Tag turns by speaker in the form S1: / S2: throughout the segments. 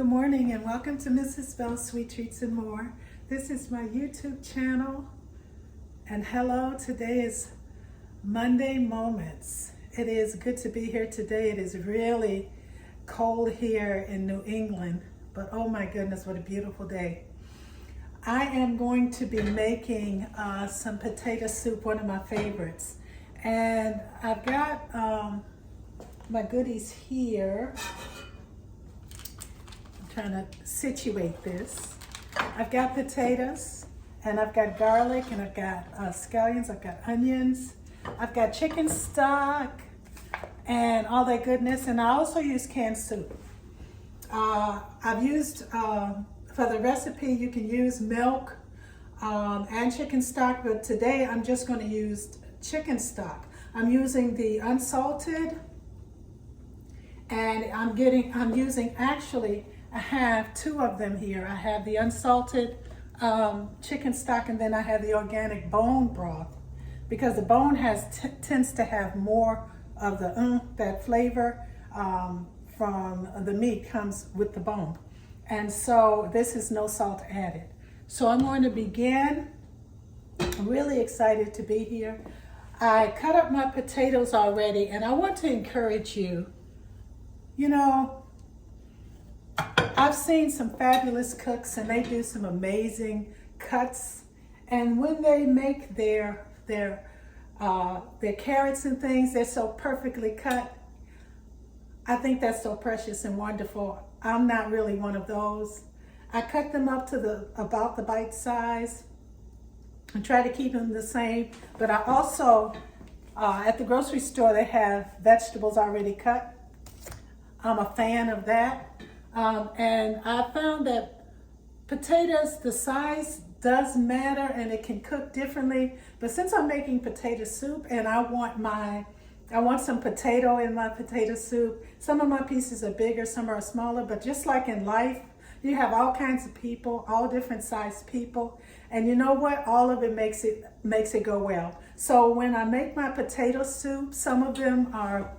S1: Good morning and welcome to Mrs. Bell's Sweet Treats and More. This is my YouTube channel and hello, today is Monday Moments. It is good to be here today. It is really cold here in New England, but oh my goodness, what a beautiful day. I am going to be making some potato soup, one of my favorites. And I've got my goodies here. Trying to situate this. I've got potatoes and I've got garlic and I've got scallions, I've got onions, I've got chicken stock and all that goodness, and I also use canned soup. I've used, for the recipe you can use milk and chicken stock, but today I'm just going to use chicken stock. I'm using the unsalted, and I'm using actually, I have two of them here. I have the unsalted chicken stock, and then I have the organic bone broth, because the bone tends to have more of the that flavor from the meat comes with the bone. And so this is no salt added. So I'm going to begin. I'm really excited to be here. I cut up my potatoes already, and I want to encourage you, you know, I've seen some fabulous cooks and they do some amazing cuts, and when they make their carrots and things, they're so perfectly cut. I think that's so precious and wonderful. I'm not really one of those. I cut them up to about the bite size and try to keep them the same, but I also at the grocery store they have vegetables already cut. I'm a fan of that. And I found that potatoes, the size does matter and it can cook differently. But since I'm making potato soup and I want some potato in my potato soup, some of my pieces are bigger, some are smaller, but just like in life, you have all kinds of people, all different sized people. And you know what? All of it makes it go well. So when I make my potato soup, some of them are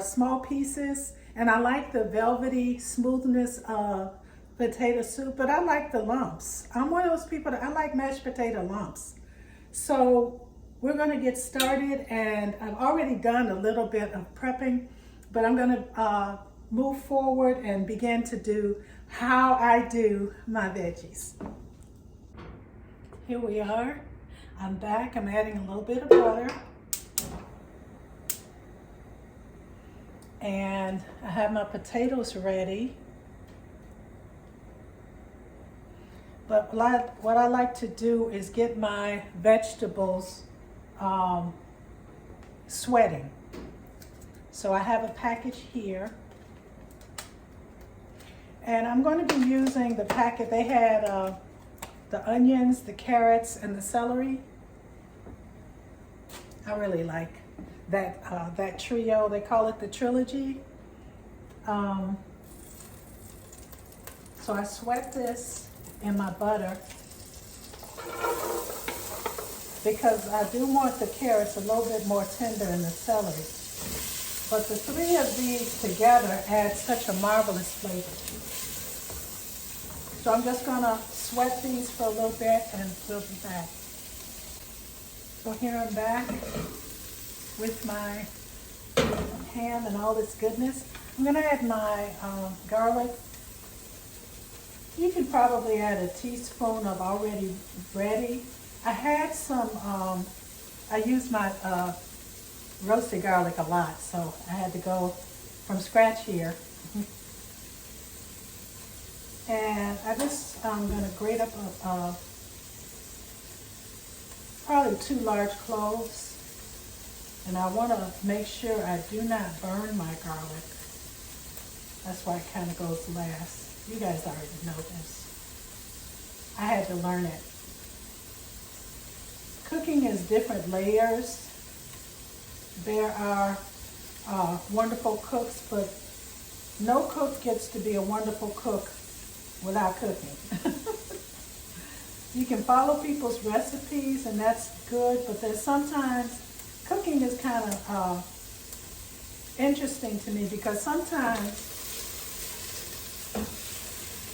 S1: small pieces, and I like the velvety smoothness of potato soup, but I like the lumps. I'm one of those people that I like mashed potato lumps. So we're going to get started, and I've already done a little bit of prepping, but I'm going to move forward and begin to do how I do my veggies. Here we are. I'm back. I'm adding a little bit of butter. And I have my potatoes ready. But what I like to do is get my vegetables sweating. So I have a package here. And I'm going to be using the packet. They had the onions, the carrots, and the celery. I really like that trio. They call it the trilogy. So I sweat this in my butter because I do want the carrots a little bit more tender than the celery. But the three of these together add such a marvelous flavor. So I'm just gonna sweat these for a little bit and we'll be back. So here I'm back with my ham and all this goodness. I'm gonna add my garlic. You can probably add a teaspoon of already ready. I had some, I use my roasted garlic a lot, so I had to go from scratch here. And I'm gonna grate up probably 2 large cloves. And I want to make sure I do not burn my garlic. That's why it kind of goes last. You guys already know this. I had to learn it. Cooking is different layers. There are wonderful cooks, but no cook gets to be a wonderful cook without cooking. You can follow people's recipes and that's good, but there's sometimes cooking is kind of interesting to me because sometimes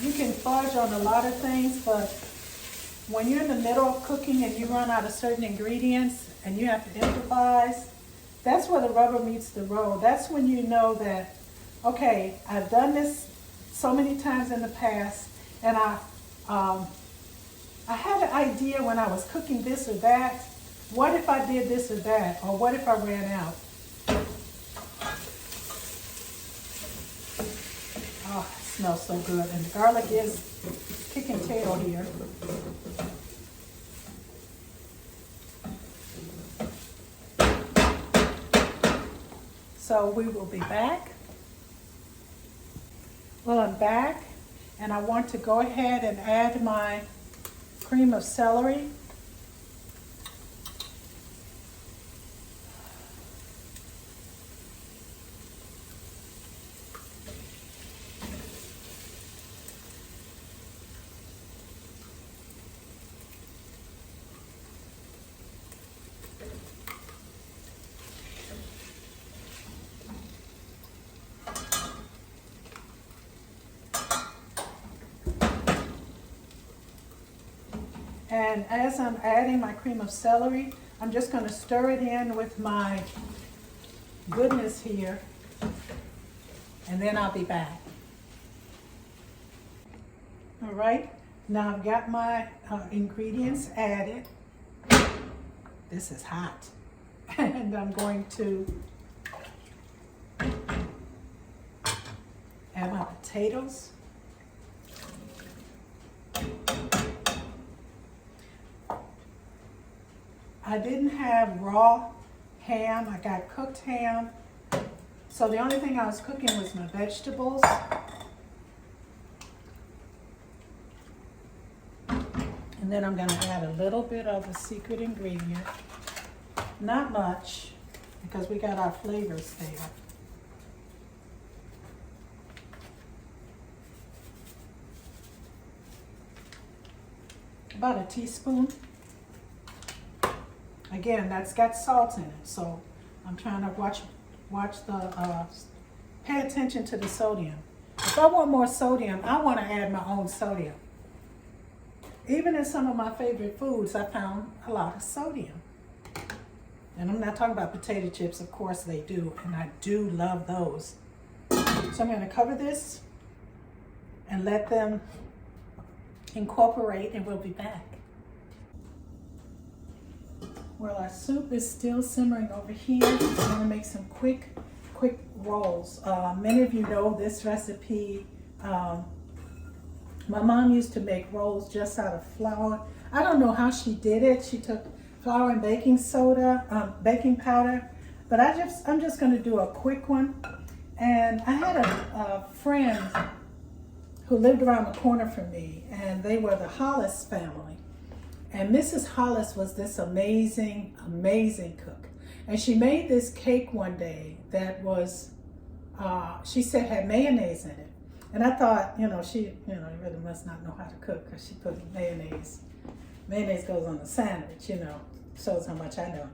S1: You can fudge on a lot of things, but when you're in the middle of cooking and you run out of certain ingredients and you have to improvise, that's where the rubber meets the road. That's when you know that, okay, I've done this so many times in the past, and I had an idea when I was cooking this or that. What if I did this or that? Or what if I ran out? Oh, it smells so good. And the garlic is kicking tail here. So we will be back. Well, I'm back, and I want to go ahead and add my cream of celery. And as I'm adding my cream of celery, I'm just going to stir it in with my goodness here, and then I'll be back. All right, now I've got my ingredients added. This is hot. And I'm going to add my potatoes. I didn't have raw ham, I got cooked ham. So the only thing I was cooking was my vegetables. And then I'm gonna add a little bit of a secret ingredient. Not much, because we got our flavors there. About a teaspoon. Again, that's got salt in it, so I'm trying to watch the, pay attention to the sodium. If I want more sodium, I want to add my own sodium. Even in some of my favorite foods, I found a lot of sodium. And I'm not talking about potato chips, of course they do, and I do love those. So I'm going to cover this and let them incorporate, and we'll be back. Well, our soup is still simmering over here. I'm going to make some quick rolls. Many of you know this recipe. My mom used to make rolls just out of flour. I don't know how she did it. She took flour and baking soda, baking powder, but I'm just going to do a quick one. And I had a friend who lived around the corner from me, and they were the Hollis family. And Mrs. Hollis was this amazing, amazing cook. And she made this cake one day that was, she said had mayonnaise in it. And I thought, she really must not know how to cook, because she put mayonnaise. Mayonnaise goes on the sandwich, shows how much I know.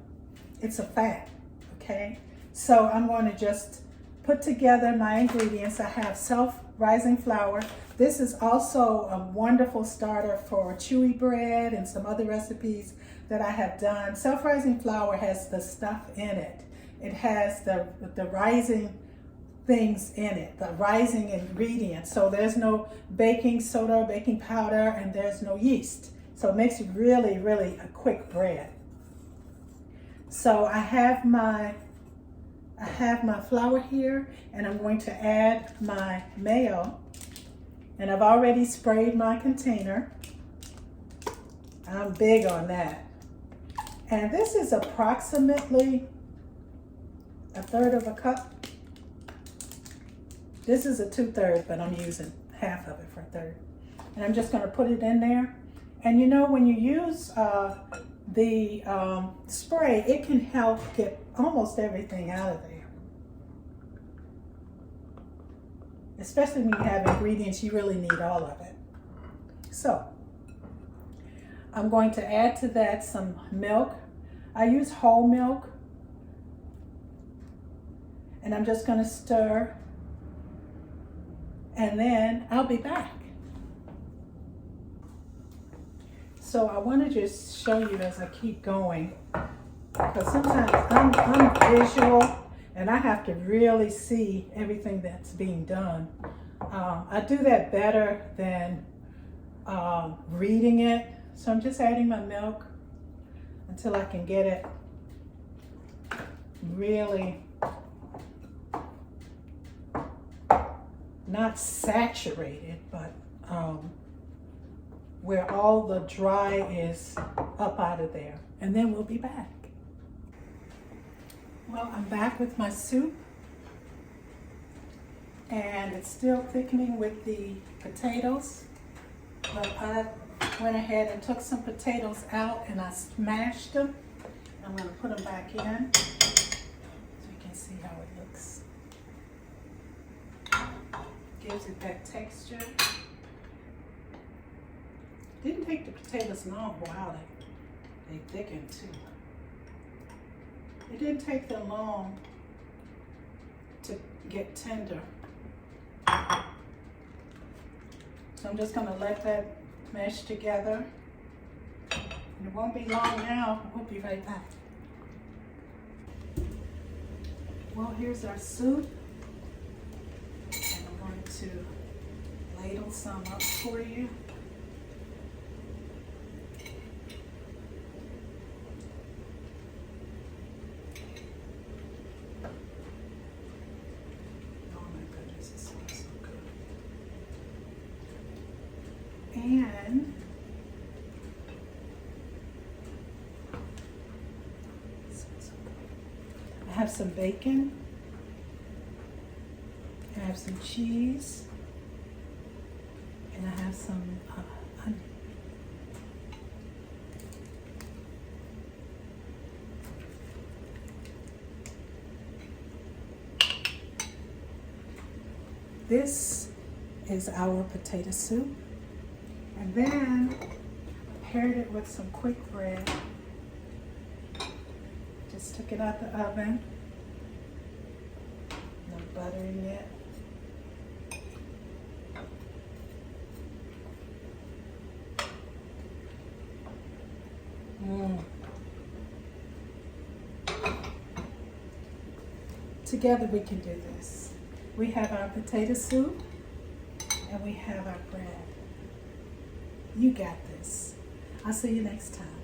S1: It's a fact, okay? So I'm going to just put together my ingredients. I have self-rising flour. This is also a wonderful starter for chewy bread and some other recipes that I have done. Self-rising flour has the stuff in it. It has the rising things in it, the rising ingredients. So there's no baking soda or baking powder, and there's no yeast. So it makes it really, really a quick bread. So I have my flour here, and I'm going to add my mayo. And I've already sprayed my container. I'm big on that. And this is approximately 1/3 cup. This is a 2/3, but I'm using half of it for 1/3. And I'm just gonna put it in there. And when you use the spray, it can help get almost everything out of there. Especially when you have ingredients, you really need all of it. So, I'm going to add to that some milk. I use whole milk. And I'm just going to stir. And then I'll be back. So I want to just show you as I keep going, because sometimes I'm visual and I have to really see everything that's being done. I do that better than reading it. So I'm just adding my milk until I can get it really not saturated, but where all the dry is up out of there. And then we'll be back. Well, I'm back with my soup, and it's still thickening with the potatoes, but I went ahead and took some potatoes out and I smashed them. I'm going to put them back in so you can see how it looks. Gives it that texture. Didn't take the potatoes long. Wow, they thickened too. It didn't take them long to get tender. So I'm just going to let that mesh together. And it won't be long now. We'll be right back. Well, here's our soup. And I'm going to ladle some up for you. And I have some bacon, I have some cheese, and I have some onion. This is our potato soup. And then paired it with some quick bread. Just took it out the oven. No buttering it. Together we can do this. We have our potato soup and we have our bread. You got this. I'll see you next time.